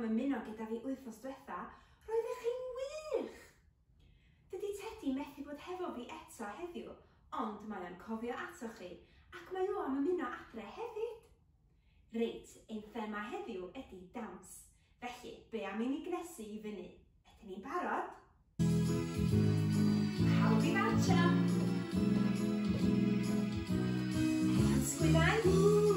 ymuno gyda fi wythnos diwetha, roeddech chi'n wych! Dydy Tedi methu bod hefo fi eto heddiw, ond mae o'n cofio ato chi, ac mae o am ymuno adre hefyd. Reit, ein thema heddiw ydy dawns. Felly, be am i ni gnesu i fyny? Ydyn ni'n barod? Pawb i ddawnsio! Efo'n sgwyddau!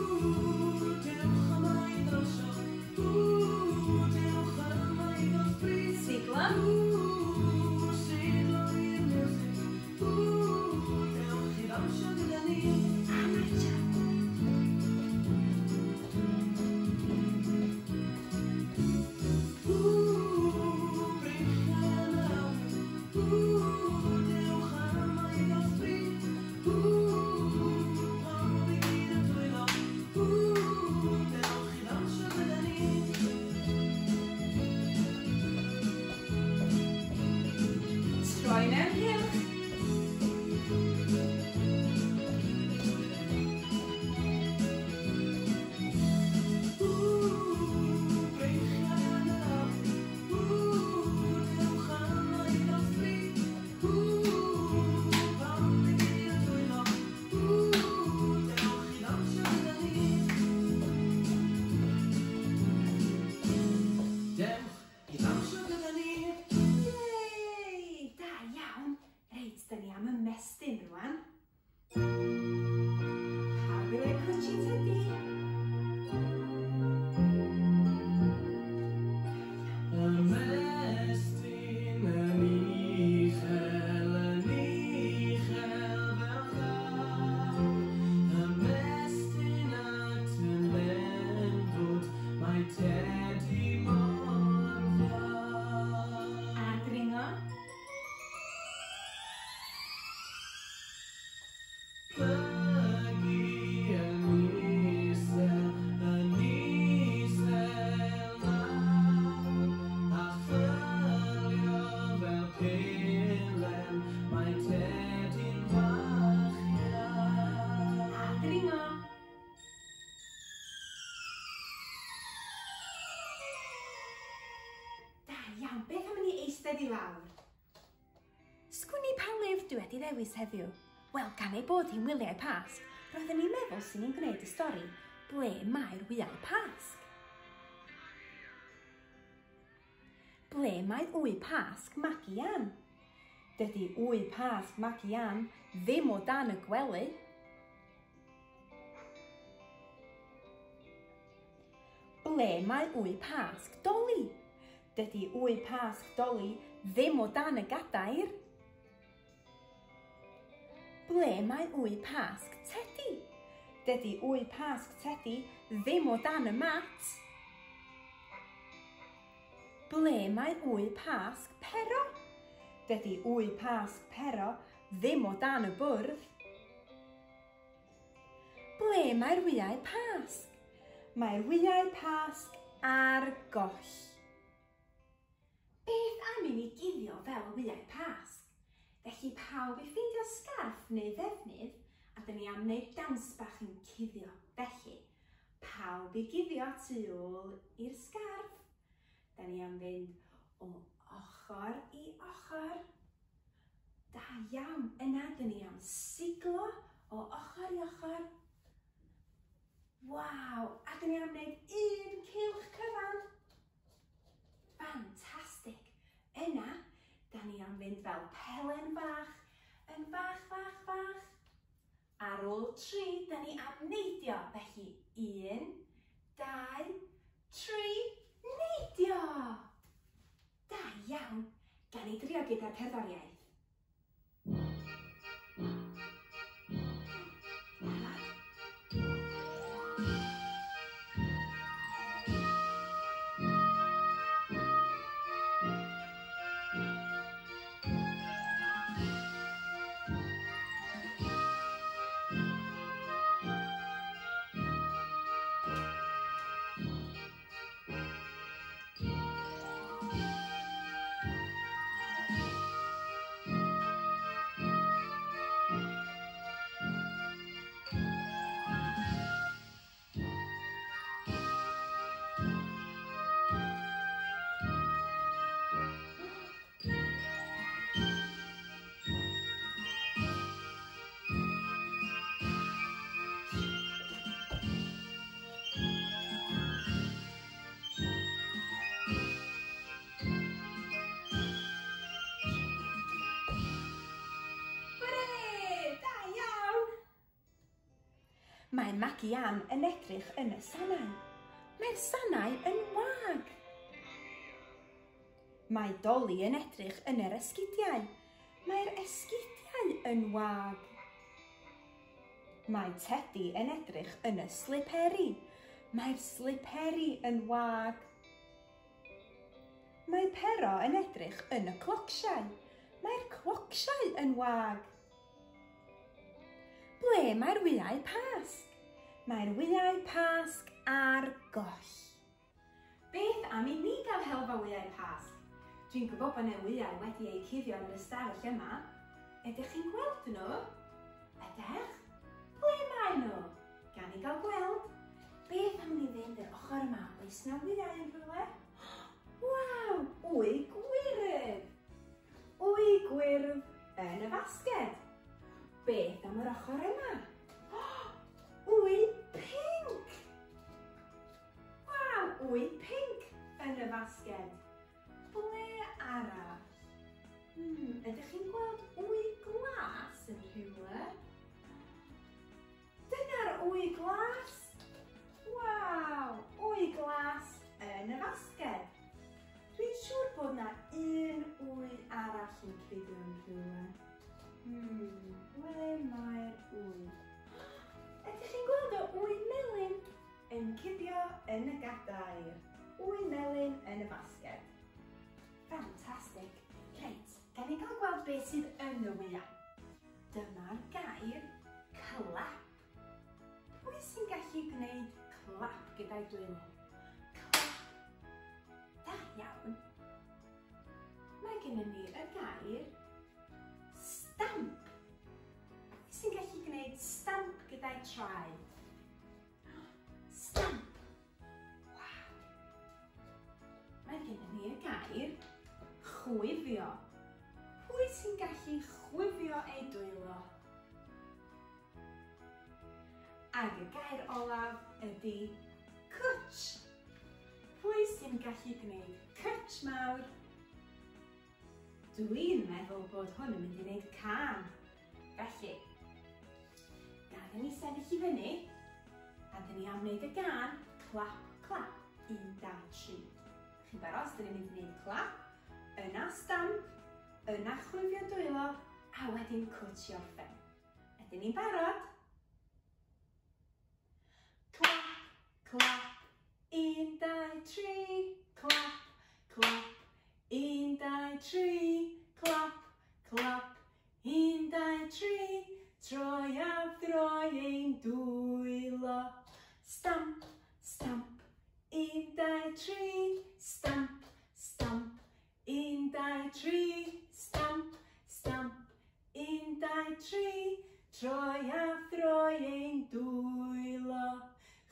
I lawr. Sgwni pa lyfr dwi wedi ddewis heddiw? Wel, gan ei bod hi'n Wyau Pasg, roeddwn i'n meddwl sy'n ni'n gwneud y stori Ble mae'r Wyau Pasg? Ble mae Wyau Pasg magu Ian? Dydy Wyau Pasg magu Ian ddim o dan y gwely. Ble mae Wyau Pasg Doli? Dydy Wyau Pasg Doli ddim o dan y gadair. Ble mae Wyau Pasg Tedi? Dydy Wyau Pasg Tedi ddim o dan y mat. Ble mae Wyau Pasg Pero? Dydy Wyau Pasg Pero ddim o dan y bwrdd. Ble mae'r Wyau Pasg? Mae'r Wyau Pasg ar goll. Beth am i ni guddio fel y Wyau Pasg? Felly pawb i ffeindio sgarff neu ddefnydd, a dyn ni am wneud dawns bach yn cuddio. Felly, pawb i guddio tu ôl i'r sgarff. Dyn ni am fynd o ochr i ochr. Da iawn, yna dyn ni am siglo o ochr i ochr. Waw, a dyn ni am wneud un cylch cyfan. Fantastic! Yna, da ni am fynd fel pelen bach, yn bach, bach, bach. Ar ôl 3, da ni am neidio. Felly, 1, 2, 3, neidio! Da iawn! Gan ni drio gyda'r cerddoriaeth. ac Ian yn edrych yn y sanau. Mae'r sanau yn wag. Mae Dolly yn edrych yn yr esgidiau. Mae'r esgidiau yn wag. Mae Tedi yn edrych yn y sliperi. Mae'r sliperi yn wag. Mae Pero yn edrych yn y clocsiau. Mae'r clocsiau yn wag. Ble mae'r Wyau Pasg? Mae'r Wyau Pasg ar goll. Beth am i ni gael helfa Wyau Pasg? Dwi'n gwybod bod yna wyau wedi eu cuddio yn y stafell yma. Ydych chi'n gweld nhw? Ydych? Ble mae nhw? Gan i gael gweld. Beth am ni fynd i'r ochr yma? Oes na wyau yn rhywle? Waw! Wy gwyrdd! Wy gwyrdd yn y fasged. Beth am yr ochr yma? Wy pink! Waw! Wy pink yn y fasged. Ble arall? Ydych chi'n gweld wy glas yn rhywle? Dyna'r wy glas! Waw! Wy glas yn y fasged. Dwi'n siŵr bod yna un wy arall yn cuddio yn rhywle. Ble mae'r wy? Ydych chi'n gweld o wy melyn yn cuddio yn y gadair? Wy melyn yn y fasged. Fantastic. Reit, gan i gael gweld beth sydd yn y wyau. Dyma'r gair clap. Pwy sy'n gallu gwneud clap gyda'i dwylo? Clap. Da iawn. Mae gennym ni y gair stamp. Pwy sy'n gallu gwneud stamp gyda'i traed? Stamp. Wow. Mae gennym ni y gair chwifio. Pwy sy'n gallu chwifio ei dwylo? Ac y gair olaf ydy cwtsh. Pwy sy'n gallu gwneud cwtsh mawr? Dwi'n meddwl bod hwn yn mynd i wneud can. Felly, gad ni sefyll i fyny, a dyn ni am wneud y gan clap, clap, 1, 2, 3. Chi'n barod, dyn ni'n mynd i wneud clap, yna stamp, yna chwifio dwylo, a wedyn cwtsh i orffen. Ydyn ni'n barod? Clap, clap, 1, 2, 3, clap, clap, 1, 2, 3, clap, clap, 1, 2, 3, troi a throi ein dwylo. Stamp, stamp, 1, 2, 3, stamp, stamp, 1, 2, 3, stamp, stamp, 1, 2, 3, troi a throi ein dwylo.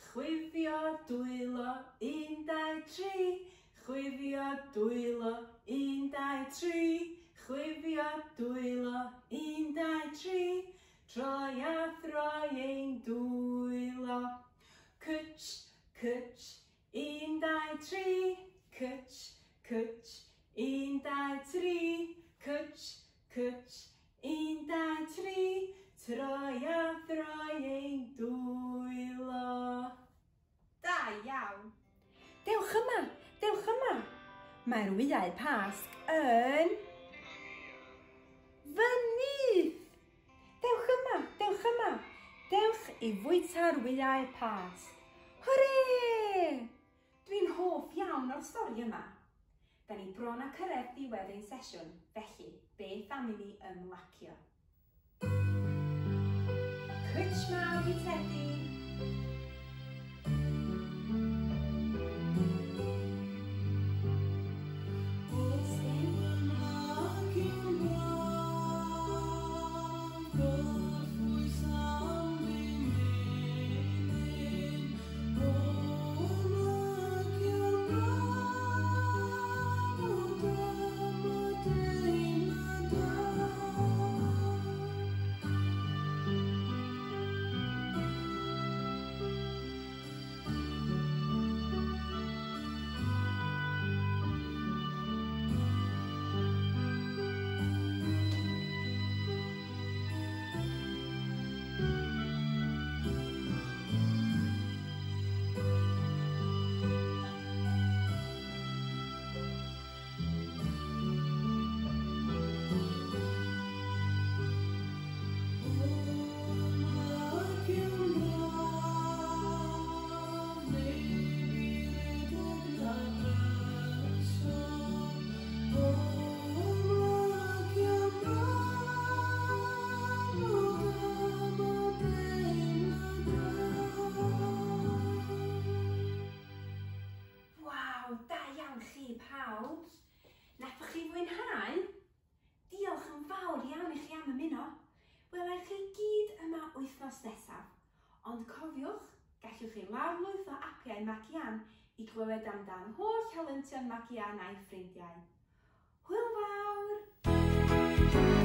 Chwifio dwylo, 1, 2, 3, chwifio dwylo, 1, 2, 3, chwifio dwylo, 1, 2, 3, troi a throi ein dwylo. Cwtsh, cwtsh, 1, 2, 3, cwtsh, cwtsh, 1, 2, 3, cwtsh, cwtsh, 1, 2, 3, troi a throi ein dwylo. Da iawn! Dewch yma, dewch yma! Mae'r Wyau Pasg yn fynydd! Dewch yma, dewch yma! Dewch i fwyta'r Wyau Pasg! Hwrê! Dwi'n hoff iawn o'r stori yma. Da ni bron a cyrraedd diwedd ein sesiwn, felly beth am i ni ymlacio? Cwtsh mawr i Tedi! chi pawb. Nathach chi fwynhau? Diolch yn fawr iawn i chi am ymuno. Welai chi gyd yma wythnos nesaf. Ond cofiwch, gallwch chi lawrlwyth o apiau Magian i glywed amdan holl helyntion Magian a'i ffrindiau. Hwyl fawr!